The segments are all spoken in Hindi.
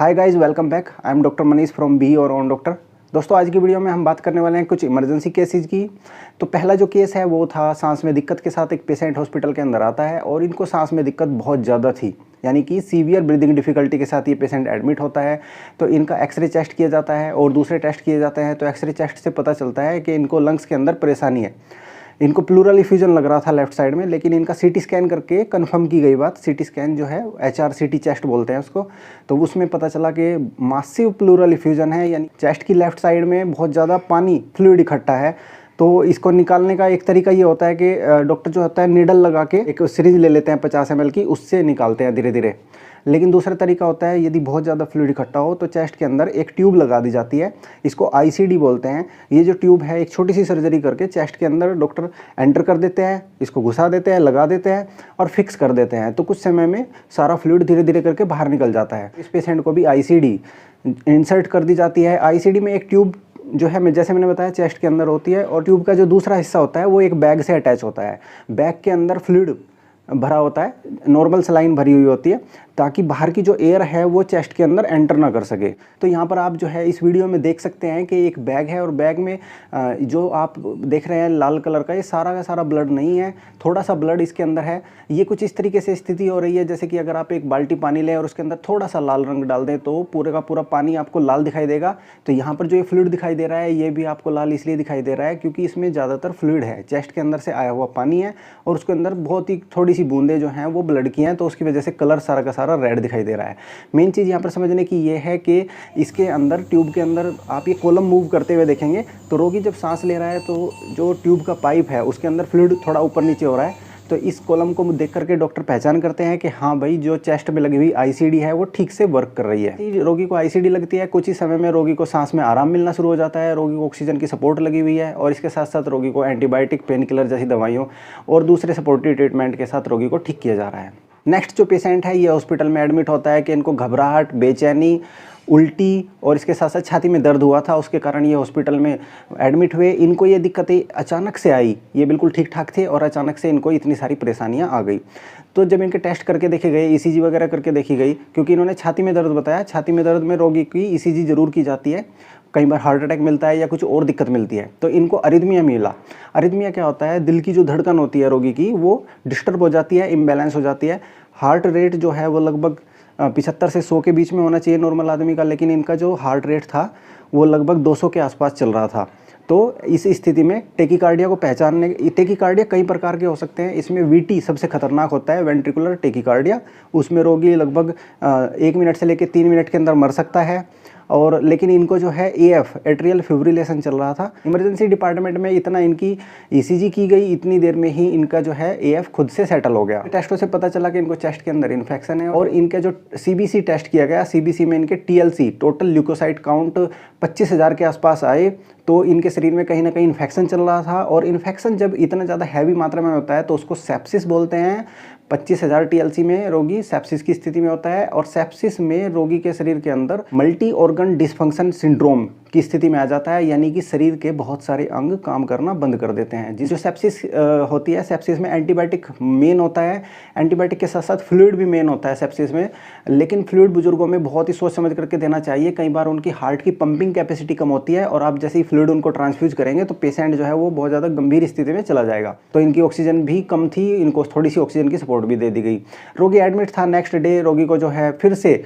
Hi guys, welcome back. I am doctor Manish from B और ऑन डॉक्टर। दोस्तों, आज की वीडियो में हम बात करने वाले हैं कुछ इमरजेंसी केसेस की। तो पहला जो केस है वो था सांस में दिक्कत के साथ एक पेशेंट हॉस्पिटल के अंदर आता है और इनको सांस में दिक्कत बहुत ज़्यादा थी, यानी कि सीवियर ब्रीदिंग डिफिकल्टी के साथ ये पेशेंट एडमिट होता है। तो इनका एक्सरे चेस्ट किया जाता है और दूसरे टेस्ट किए जाते हैं। तो एक्सरे चेस्ट से पता चलता है कि इनको लंग्स के अंदर परेशानी है। इनको प्लूरल इफ्यूजन लग रहा था लेफ्ट साइड में, लेकिन इनका सीटी स्कैन करके कंफर्म की गई बात, सीटी स्कैन जो है HRCT चेस्ट बोलते हैं उसको, तो उसमें पता चला कि मासिव प्लूरल इफ्यूजन है, यानी चेस्ट की लेफ्ट साइड में बहुत ज़्यादा पानी फ्लूइड इकट्ठा है। तो इसको निकालने का एक तरीका ये होता है कि डॉक्टर जो होता है निडल लगा के एक सिरिंज ले लेते हैं 50 ml की, उससे निकालते हैं धीरे धीरे। लेकिन दूसरा तरीका होता है, यदि बहुत ज़्यादा फ्लूइड इकट्ठा हो तो चेस्ट के अंदर एक ट्यूब लगा दी जाती है, इसको ICD बोलते हैं। ये जो ट्यूब है एक छोटी सी सर्जरी करके चेस्ट के अंदर डॉक्टर एंटर कर देते हैं, इसको घुसा देते हैं, लगा देते हैं और फिक्स कर देते हैं। तो कुछ समय में सारा फ्लूइड धीरे धीरे करके बाहर निकल जाता है। इस पेशेंट को भी ICD इंसर्ट कर दी जाती है। ICD में एक ट्यूब जो है, मैं जैसे मैंने बताया, चेस्ट के अंदर होती है और ट्यूब का जो दूसरा हिस्सा होता है वो एक बैग से अटैच होता है। बैग के अंदर फ्लूइड भरा होता है, नॉर्मल सलाइन भरी हुई होती है, ताकि बाहर की जो एयर है वो चेस्ट के अंदर एंटर ना कर सके। तो यहाँ पर आप जो है इस वीडियो में देख सकते हैं कि एक बैग है और बैग में जो आप देख रहे हैं लाल कलर का, ये सारा का सारा ब्लड नहीं है, थोड़ा सा ब्लड इसके अंदर है। ये कुछ इस तरीके से स्थिति हो रही है जैसे कि अगर आप एक बाल्टी पानी लें और उसके अंदर थोड़ा सा लाल रंग डाल दें तो पूरे का पूरा पानी आपको लाल दिखाई देगा। तो यहाँ पर जो ये फ्लूइड दिखाई दे रहा है ये भी आपको लाल इसलिए दिखाई दे रहा है क्योंकि इसमें ज़्यादातर फ्लूइड है, चेस्ट के अंदर से आया हुआ पानी है और उसके अंदर बहुत ही थोड़ी सी बूंदें जो हैं वो ब्लड की हैं, तो उसकी वजह से कलर सारा का सारा रेड दिखाई दे रहा है। मेन चीज़ यहाँ पर समझने की ये है कि इसके अंदर, ट्यूब के अंदर आप ये कॉलम मूव करते हुए देखेंगे तो रोगी जब सांस ले रहा है तो जो ट्यूब का पाइप है उसके अंदर फ्लूइड थोड़ा ऊपर नीचे हो रहा है। तो इस कॉलम को देख करके डॉक्टर पहचान करते हैं कि हाँ भाई, जो चेस्ट में लगी हुई ICD है वो ठीक से वर्क कर रही है। रोगी को ICD लगती है, कुछ ही समय में रोगी को सांस में आराम मिलना शुरू हो जाता है, रोगी को ऑक्सीजन की सपोर्ट लगी हुई है और इसके साथ साथ रोगी को एंटीबायोटिक, पेन किलर जैसी दवाइयों और दूसरे सपोर्टिव ट्रीटमेंट के साथ रोगी को ठीक किया जा रहा है। नेक्स्ट जो पेशेंट है ये हॉस्पिटल में एडमिट होता है कि इनको घबराहट, बेचैनी, उल्टी और इसके साथ साथ छाती में दर्द हुआ था, उसके कारण ये हॉस्पिटल में एडमिट हुए। इनको ये दिक्कतें अचानक से आई, ये बिल्कुल ठीक ठाक थे और अचानक से इनको इतनी सारी परेशानियां आ गई। तो जब इनके टेस्ट करके देखे गए, ECG वगैरह करके देखी गई, क्योंकि इन्होंने छाती में दर्द बताया, छाती में दर्द में रोगी की ECG जरूर की जाती है, कई बार हार्ट अटैक मिलता है या कुछ और दिक्कत मिलती है। तो इनको अरिथमिया मिला। अरिथमिया क्या होता है, दिल की जो धड़कन होती है रोगी की वो डिस्टर्ब हो जाती है, इम्बैलेंस हो जाती है। हार्ट रेट जो है वो लगभग 75 से 100 के बीच में होना चाहिए नॉर्मल आदमी का, लेकिन इनका जो हार्ट रेट था वो लगभग 200 के आसपास चल रहा था। तो इस स्थिति में टेकीकार्डिया को पहचानने, टेकीकार्डिया कई प्रकार के हो सकते हैं, इसमें VT सबसे खतरनाक होता है, वेंट्रिकुलर टेकीकार्डिया। उसमें रोगी लगभग 1 मिनट से लेकर 3 मिनट के अंदर मर सकता है। और लेकिन इनको जो है AF, एट्रियल फिब्रिलेशन चल रहा था। इमरजेंसी डिपार्टमेंट में इतना इनकी ECG की गई, इतनी देर में ही इनका जो है AF खुद से सेटल हो गया। टेस्टों से पता चला कि इनको चेस्ट के अंदर इन्फेक्शन है और इनका जो CBC टेस्ट किया गया, CBC में इनके TLC, टोटल ल्यूकोसाइट काउंट 25,000 के आसपास आए। तो इनके शरीर में कहीं ना कहीं इन्फेक्शन चल रहा था और इन्फेक्शन जब इतना ज़्यादा हैवी मात्रा में होता है तो उसको सेप्सिस बोलते हैं। 25,000 TLC में रोगी सेप्सिस की स्थिति में होता है और सेप्सिस में रोगी के शरीर के अंदर मल्टी ऑर्गन डिसफंक्शन सिंड्रोम की स्थिति में आ जाता है, यानी कि शरीर के बहुत सारे अंग काम करना बंद कर देते हैं। जो सेप्सिस होती है, सेप्सिस में एंटीबायोटिक मेन होता है, एंटीबायोटिक के साथ साथ फ्लूइड भी मेन होता है सेप्सिस में। लेकिन फ्लूइड बुजुर्गों में बहुत ही सोच समझ करके देना चाहिए। कई बार उनकी हार्ट की पंपिंग कैपेसिटी कम होती है और आप जैसे ही फ्लूइड उनको ट्रांसफ्यूज करेंगे तो पेशेंट जो है वो बहुत ज़्यादा गंभीर स्थिति में चला जाएगा। तो इनकी ऑक्सीजन भी कम थी, इनको थोड़ी सी ऑक्सीजन की सपोर्ट भी दे दी गई। रोगी एडमिट था। नेक्स्ट डे रोगी को जो है फिर से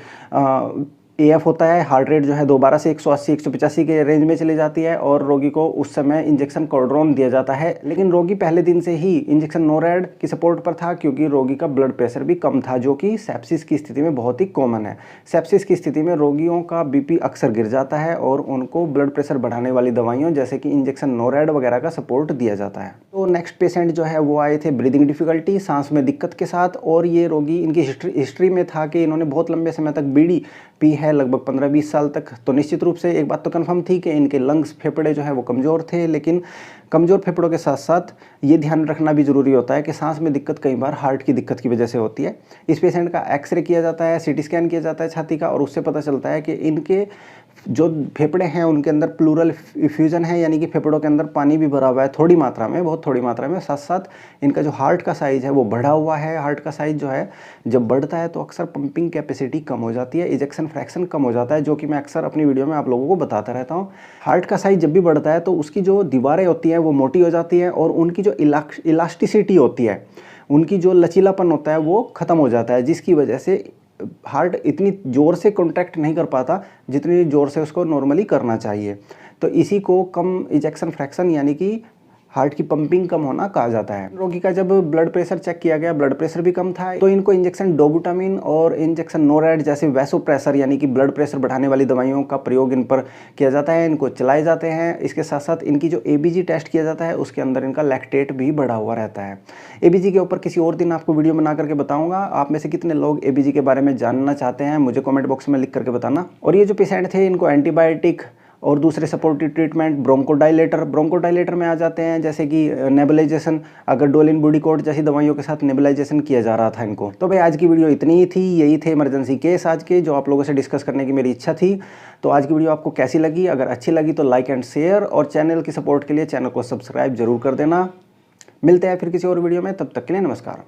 AF होता है, हार्ट रेट जो है दोबारा से 180 185 के रेंज में चली जाती है और रोगी को उस समय इंजेक्शन कोल्ड्रोन दिया जाता है। लेकिन रोगी पहले दिन से ही इंजेक्शन नोरेड की सपोर्ट पर था क्योंकि रोगी का ब्लड प्रेशर भी कम था, जो कि सेप्सिस की स्थिति में बहुत ही कॉमन है। सेप्सिस की स्थिति में रोगियों का BP अक्सर गिर जाता है और उनको ब्लड प्रेशर बढ़ाने वाली दवाइयों जैसे कि इंजेक्शन नोरेड वगैरह का सपोर्ट दिया जाता है। तो नेक्स्ट पेशेंट जो है वो आए थे ब्रीदिंग डिफिकल्टी, सांस में दिक्कत के साथ। और ये रोगी, इनकी हिस्ट्री में था कि इन्होंने बहुत लंबे समय तक बीड़ी पी है, लगभग 15-20 साल तक। तो निश्चित रूप से एक बात तो कंफर्म थी कि इनके लंग्स, फेफड़े जो है वो कमज़ोर थे। लेकिन कमज़ोर फेफड़ों के साथ साथ ये ध्यान रखना भी ज़रूरी होता है कि सांस में दिक्कत कई बार हार्ट की दिक्कत की वजह से होती है। इस पेशेंट का एक्सरे किया जाता है, CT स्कैन किया जाता है छाती का और उससे पता चलता है कि इनके जो फेफड़े हैं उनके अंदर प्लूरल इफ्यूजन है, यानी कि फेफड़ों के अंदर पानी भी भरा हुआ है थोड़ी मात्रा में, बहुत थोड़ी मात्रा में। साथ साथ इनका जो हार्ट का साइज़ है वो बढ़ा हुआ है। हार्ट का साइज़ जो है जब बढ़ता है तो अक्सर पंपिंग कैपेसिटी कम हो जाती है, इजेक्शन फ्रैक्शन फ्रैक्शन कम हो जाता है, जो कि मैं अक्सर अपनी वीडियो में आप लोगों को बताता रहता हूँ। हार्ट का साइज जब भी बढ़ता है तो उसकी जो दीवारें होती हैं वो मोटी हो जाती हैं और उनकी जो इलास्टिसिटी होती है, उनकी जो लचीलापन होता है वो ख़त्म हो जाता है, जिसकी वजह से हार्ट इतनी ज़ोर से कॉन्ट्रैक्ट नहीं कर पाता जितनी ज़ोर से उसको नॉर्मली करना चाहिए। तो इसी को कम इजेक्शन फ्रैक्शन यानी कि हार्ट की पंपिंग कम होना कहा जाता है। रोगी का जब ब्लड प्रेशर चेक किया गया, ब्लड प्रेशर भी कम था, तो इनको इंजेक्शन डोबुटामिन और इंजेक्शन नोरैड जैसे वैसोप्रेसर यानी कि ब्लड प्रेशर बढ़ाने वाली दवाइयों का प्रयोग इन पर किया जाता है, इनको चलाए जाते हैं। इसके साथ साथ इनकी जो एबीजी टेस्ट किया जाता है उसके अंदर इनका लैक्टेट भी बढ़ा हुआ रहता है। एबीजी के ऊपर किसी और दिन आपको वीडियो बना करके बताऊंगा। आप में से कितने लोग एबीजी के बारे में जानना चाहते हैं मुझे कॉमेंट बॉक्स में लिख करके बताना। और ये जो पेशेंट थे इनको एंटीबायोटिक और दूसरे सपोर्टिव ट्रीटमेंट ब्रोंकोडाइलेटर में आ जाते हैं, जैसे कि नेबुलाइजेशन, अगर डोलिन बुडिकोट जैसी दवाइयों के साथ नेबुलाइजेशन किया जा रहा था इनको। तो भाई आज की वीडियो इतनी ही थी, यही थे इमरजेंसी केस आज के जो आप लोगों से डिस्कस करने की मेरी इच्छा थी। तो आज की वीडियो आपको कैसी लगी? अगर अच्छी लगी तो लाइक एंड शेयर, और चैनल की सपोर्ट के लिए चैनल को सब्सक्राइब जरूर कर देना। मिलते हैं फिर किसी और वीडियो में, तब तक के लिए नमस्कार।